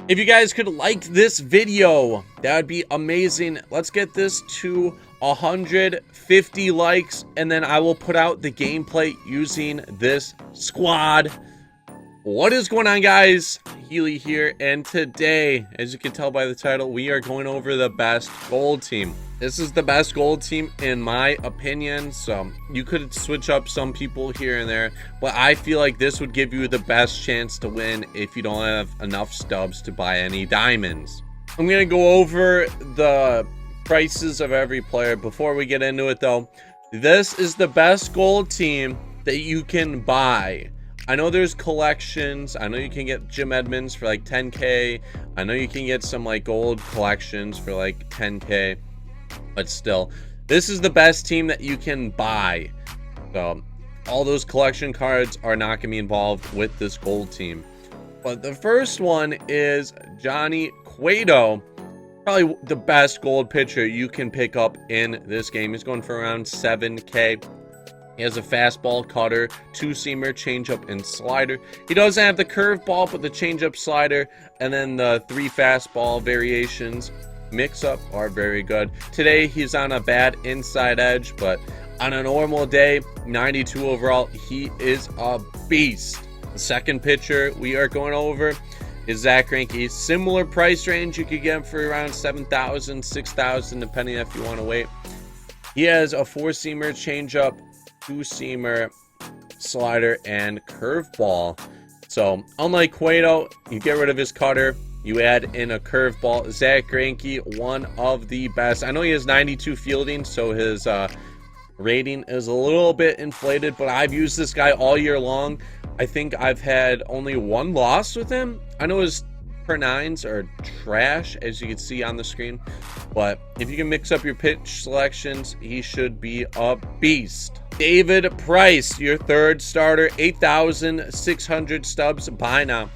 If you guys could like this video, that would be amazing. Let's get this to 150 likes, and then I will put out the gameplay using this squad. What is going on, guys? Healy here, and today, as you can tell by the title, we are going over the best gold team. This is the best gold team in my opinion, so you could switch up some people here and there, but I feel like this would give you the best chance to win if you don't have enough stubs to buy any diamonds. I'm going to go over the prices of every player. Before we get into it though, this is the best gold team that you can buy. I know there's collections. I know you can get Jim Edmonds for like 10k. I know you can get some like gold collections for like 10k, but still, this is the best team that you can buy. So all those collection cards are not gonna be involved with this gold team. But the first one is Johnny Cueto, probably the best gold pitcher you can pick up in this game. He's going for around 7k. He has a fastball, cutter, two-seamer, changeup, and slider. He doesn't have the curveball, but the changeup, slider, and then the 3 fastball variations mix-up are very good. Today, he's on a bad inside edge, but on a normal day, 92 overall, he is a beast. The second pitcher we are going over is Zack Greinke. Similar price range. You could get him for around 7,000, 6,000, depending if you want to wait. He has a 4-seamer, changeup, two-seamer, slider, and curveball. So unlike Cueto, you get rid of his cutter, you add in a curveball. Zack Greinke, one of the best. I know he has 92 fielding, so his rating is a little bit inflated, but I've used this guy all year long. I think I've had only 1 loss with him. I know his per nines are trash, as you can see on the screen, but if you can mix up your pitch selections, he should be a beast. David Price, your third starter, 8,600 stubs by now.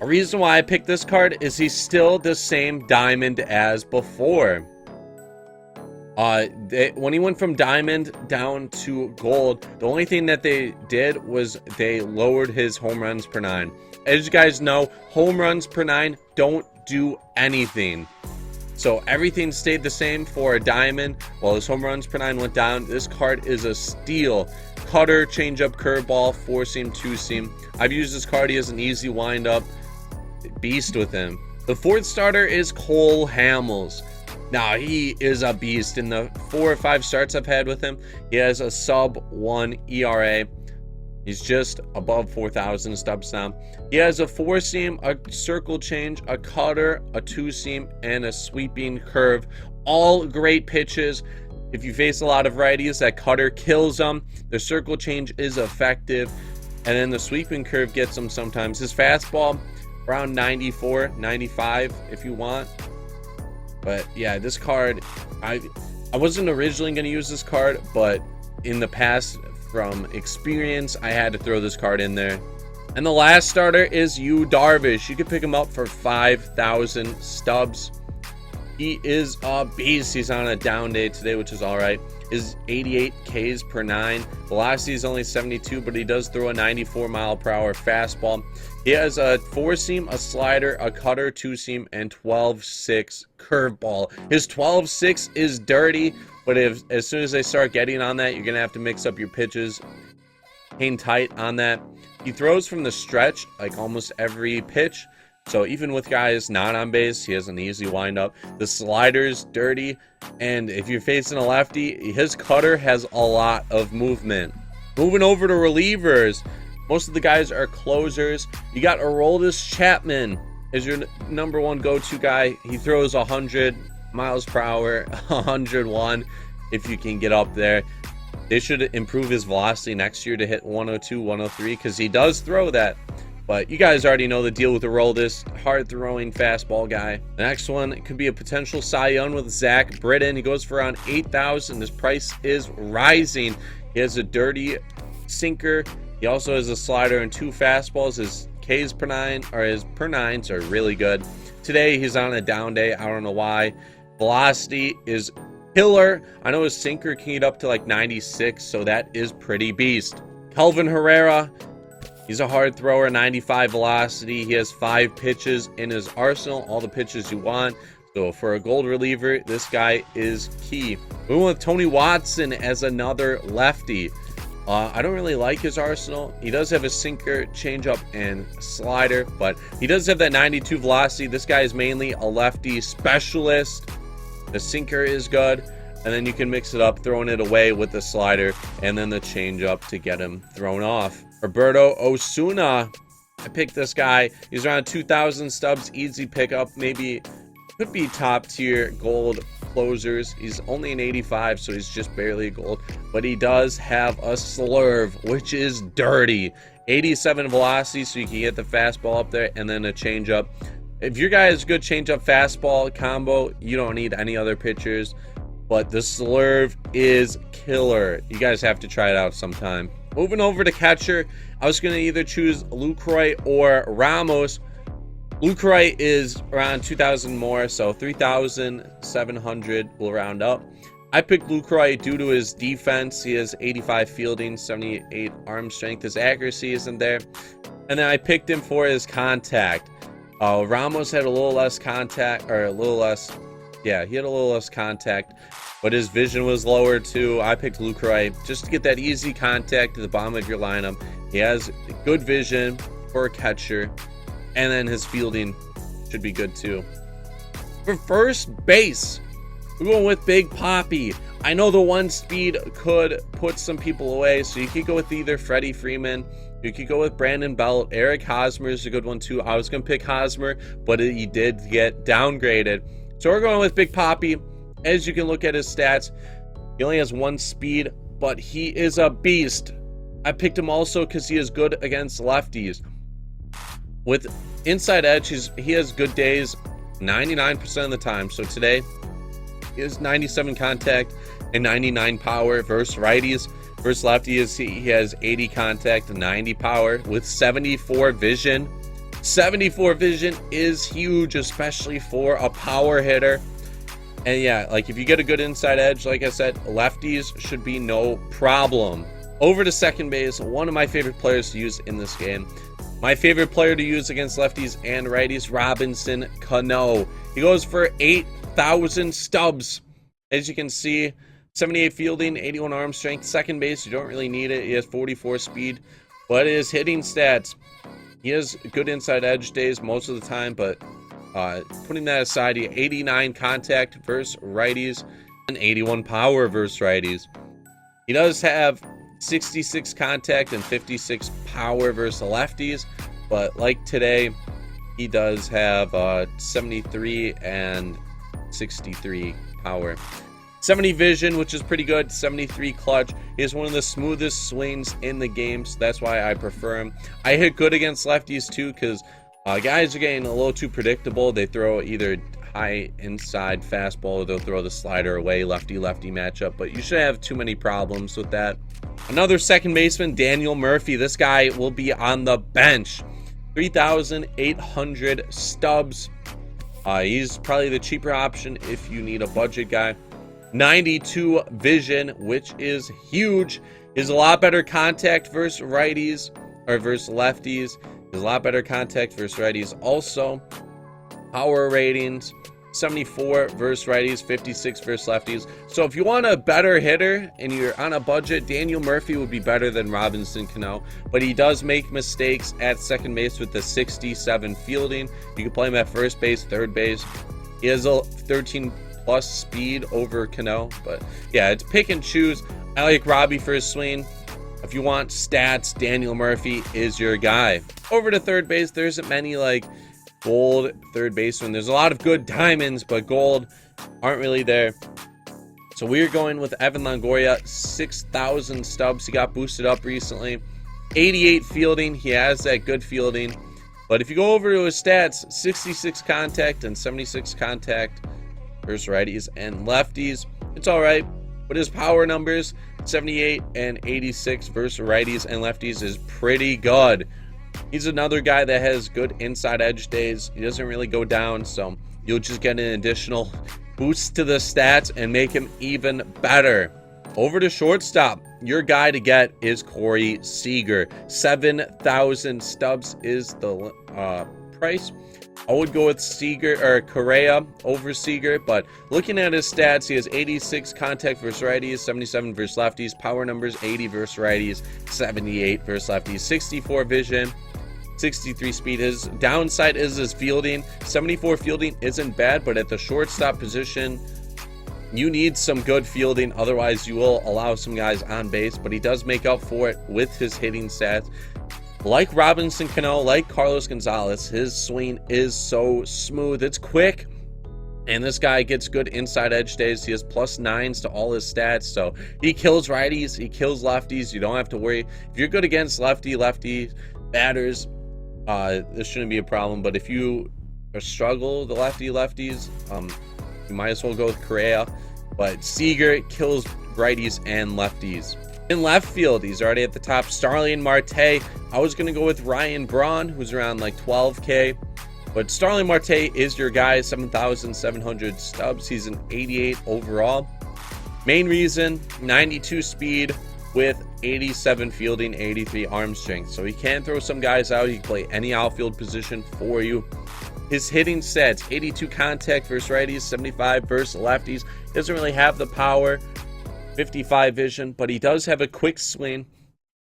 A reason why I picked this card is he's still the same diamond as before. When he went from diamond down to gold, the only thing that they did was they lowered his home runs per 9. As you guys know, home runs per 9 don't do anything. So everything stayed the same for a diamond. While his home runs per 9 went down, this card is a steal. Cutter, changeup, curveball, 4-seam, 2-seam. I've used this card. He has an easy windup. Beast with him. The fourth starter is Cole Hamels. Now, he is a beast. In the 4 or 5 starts I've had with him, he has a sub-1 ERA. He's just above 4,000 stubs now. He has a 4-seam, a circle change, a cutter, a 2-seam, and a sweeping curve. All great pitches. If you face a lot of righties, that cutter kills them. The circle change is effective, and then the sweeping curve gets them sometimes. His fastball, around 94, 95 if you want. But yeah, this card, I wasn't originally going to use this card, but in the past, from experience, I had to throw this card in there. And the last starter is Yu Darvish. You can pick him up for 5,000 stubs. He is a beast. He's on a down day today, which is all right. His 88 Ks per 9. Velocity is only 72, but he does throw a 94 mile per hour fastball. He has a 4-seam, a slider, a cutter, 2-seam, and 12-6 curveball. His 12-6 is dirty, but as soon as they start getting on that, you're going to have to mix up your pitches. Hang tight on that. He throws from the stretch like almost every pitch. So even with guys not on base, he has an easy windup. The slider's dirty, and if you're facing a lefty, his cutter has a lot of movement. Moving over to relievers, most of the guys are closers. You got Aroldis Chapman as your number 1 go-to guy. He throws 100 miles per hour, 101 if you can get up there. They should improve his velocity next year to hit 102, 103, because he does throw that. But you guys already know the deal with Aroldis, hard-throwing fastball guy. The next one could be a potential Cy Young with Zach Britton. He goes for around 8,000. His price is rising. He has a dirty sinker. He also has a slider and 2 fastballs. His Ks per 9, or his per 9s are really good. Today, he's on a down day. I don't know why. Velocity is killer. I know his sinker can get up to like 96, so that is pretty beast. Kelvin Herrera, He's a hard thrower, 95 velocity. He has 5 pitches in his arsenal, all the pitches you want. So for a gold reliever, this guy is key. We went with Tony Watson as another lefty. I don't really like his arsenal. He does have a sinker, changeup, and slider, but he does have that 92 velocity. This guy is mainly a lefty specialist. The sinker is good, and then you can mix it up, throwing it away with the slider, and then the changeup to get him thrown off. Roberto Osuna, I picked this guy. He's around 2,000 stubs, easy pickup, maybe could be top tier gold closers. He's only an 85, so he's just barely a gold, but he does have a slurve, which is dirty. 87 velocity, so you can get the fastball up there, and then a changeup. If your guy has a good changeup fastball combo, you don't need any other pitchers, but the slurve is killer. You guys have to try it out sometime. Moving over to catcher, I was going to either choose Lucroy or Ramos. Lucroy is around 2,000 more, so 3,700 will round up. I picked Lucroy due to his defense. He has 85 fielding, 78 arm strength. His accuracy isn't there. And then I picked him for his contact. Ramos had a little less contact, or a little less, yeah, he had a little less contact, but his vision was lower too. I picked Lucroy just to get that easy contact to the bottom of your lineup. He has good vision for a catcher, and then his fielding should be good too. For first base, we're going with Big Papi. I know the 1 speed could put some people away, so you could go with either Freddie Freeman, you could go with Brandon Belt. Eric Hosmer is a good one too. I was going to pick Hosmer, but he did get downgraded. So we're going with Big Papi. As you can look at his stats, he only has 1 speed, but he is a beast. I picked him also because he is good against lefties. With inside edge, he has good days 99% of the time. So today, he has 97 contact and 99 power versus righties. Versus lefties, he has 80 contact and 90 power with 74 vision. 74 vision is huge, especially for a power hitter. And yeah, like if you get a good inside edge, like I said, lefties should be no problem. Over to second base, one of my favorite players to use in this game. My favorite player to use against lefties and righties, Robinson Cano. He goes for 8,000 stubs. As you can see, 78 fielding, 81 arm strength. Second base, you don't really need it. He has 44 speed, but his hitting stats, he has good inside edge days most of the time, but putting that aside, he had 89 contact versus righties and 81 power versus righties. He does have 66 contact and 56 power versus lefties, but like today, he does have 73 and 63 power. 70 vision, which is pretty good. 73 clutch. He has one of the smoothest swings in the game, so that's why I prefer him. I hit good against lefties too, because guys are getting a little too predictable. They throw either high inside fastball or they'll throw the slider away, lefty-lefty matchup, but you should have too many problems with that. Another second baseman, Daniel Murphy. This guy will be on the bench. 3,800 stubs. He's probably the cheaper option if you need a budget guy. 92 vision, which is huge. Is a lot better contact versus righties or versus lefties. Is a lot better contact versus righties. Also, power ratings 74 versus righties, 56 versus lefties. So if you want a better hitter and you're on a budget, Daniel Murphy would be better than Robinson Cano, but he does make mistakes at second base with the 67 fielding. You can play him at first base, third base. He has a 13 plus speed over Cano, but yeah, it's pick and choose. I like Robbie for his swing. If you want stats, Daniel Murphy is your guy. Over to third base, there isn't many like gold third baseman. There's a lot of good diamonds, but gold aren't really there. So we're going with Evan Longoria, 6,000 stubs. He got boosted up recently. 88 fielding. He has that good fielding. But if you go over to his stats, 66 contact and 76 contact versus righties and lefties, it's all right. But his power numbers, 78 and 86 versus righties and lefties, is pretty good. He's another guy that has good inside edge days. He doesn't really go down, so you'll just get an additional boost to the stats and make him even better. Over to shortstop, your guy to get is Corey Seager. 7,000 stubs is the price. I would go with Seager or Correa over Seager, but looking at his stats, he has 86 contact versus righties, 77 versus lefties, power numbers 80 versus righties, 78 versus lefties, 64 vision, 63 speed. His downside is his fielding. 74 fielding isn't bad, but at the shortstop position, you need some good fielding, otherwise you will allow some guys on base, but he does make up for it with his hitting stats. Like Robinson Cano, like Carlos Gonzalez, his swing is so smooth. It's quick, and this guy gets good inside edge days. He has +9s to all his stats, so he kills righties, he kills lefties. You don't have to worry. If you're good against lefty batters, this shouldn't be a problem, but if you struggle the lefties, you might as well go with Correa. But Seager kills righties and lefties. In left field, he's already at the top. Starling Marte. I was going to go with Ryan Braun, who's around like 12K. But Starling Marte is your guy, 7,700 stubs. He's an 88 overall. Main reason, 92 speed with 87 fielding, 83 arm strength. So he can throw some guys out. He can play any outfield position for you. His hitting stats, 82 contact versus righties, 75 versus lefties. Doesn't really have the power, 55 vision, but he does have a quick swing.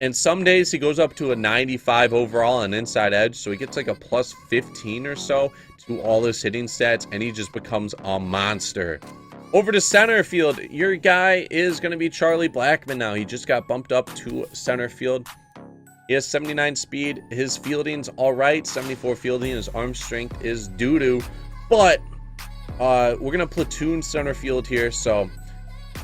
And some days he goes up to a 95 overall on inside edge, so he gets like a +15 or so to all his hitting stats, and he just becomes a monster. Over to center field, your guy is going to be Charlie Blackmon now. He just got bumped up to center field. He has 79 speed. His fielding's all right. 74 fielding. His arm strength is doo-doo. But we're going to platoon center field here. So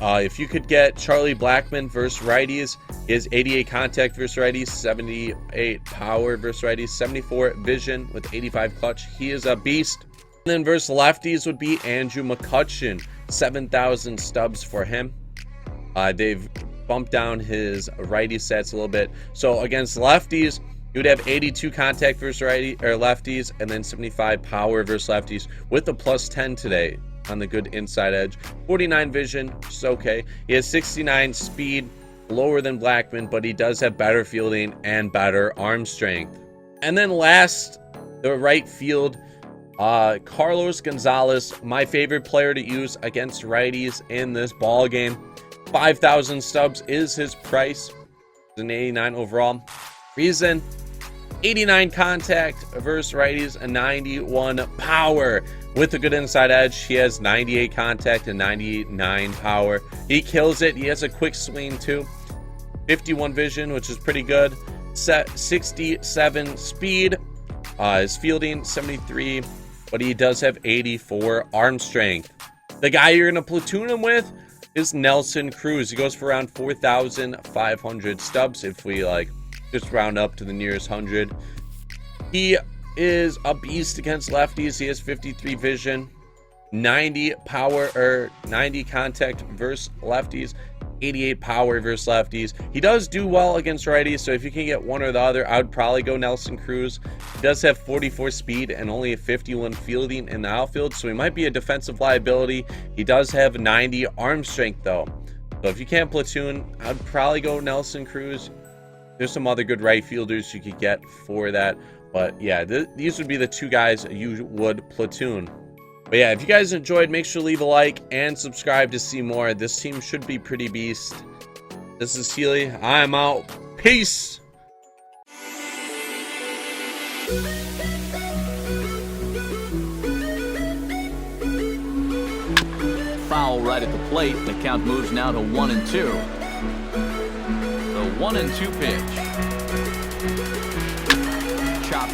if you could get Charlie Blackmon versus righties, he has 88 contact versus righties, 78 power versus righties, 74 vision with 85 clutch. He is a beast. And then versus lefties would be Andrew McCutchen. 7,000 stubs for him. They've bumped down his righty sets a little bit. So against lefties, you would have 82 contact versus righty or lefties, and then 75 power versus lefties with a +10 today on the good inside edge. 49 vision, which is okay. He has 69 speed, lower than Blackmon, but he does have better fielding and better arm strength. And then last, the right field, Carlos Gonzalez, my favorite player to use against righties in this ball game. 5,000 stubs is his price. It's an 89 overall. Reason, 89 contact versus righties and 91 power. With a good inside edge, he has 98 contact and 99 power. He kills it. He has a quick swing too. 51 vision, which is pretty good. 67 speed. His fielding, 73. But he does have 84 arm strength. The guy you're going to platoon him with is Nelson Cruz. He goes for around 4,500 stubs if we just round up to the nearest 100. He is a beast against lefties. He has 53 vision, 90 power or 90 contact versus lefties, 88 power versus lefties. He does do well against righties, so if you can get one or the other, I would probably go Nelson Cruz. He does have 44 speed and only a 51 fielding in the outfield, so he might be a defensive liability. He does have 90 arm strength though, so if you can't platoon, I'd probably go Nelson Cruz. There's some other good right fielders you could get for that, but yeah, these would be the two guys you would platoon. But yeah, if you guys enjoyed, make sure to leave a like and subscribe to see more. This team should be pretty beast. This is Healy. I'm out. Peace. Foul right at the plate. The count moves now to 1-2. The 1-2 pitch. Chop.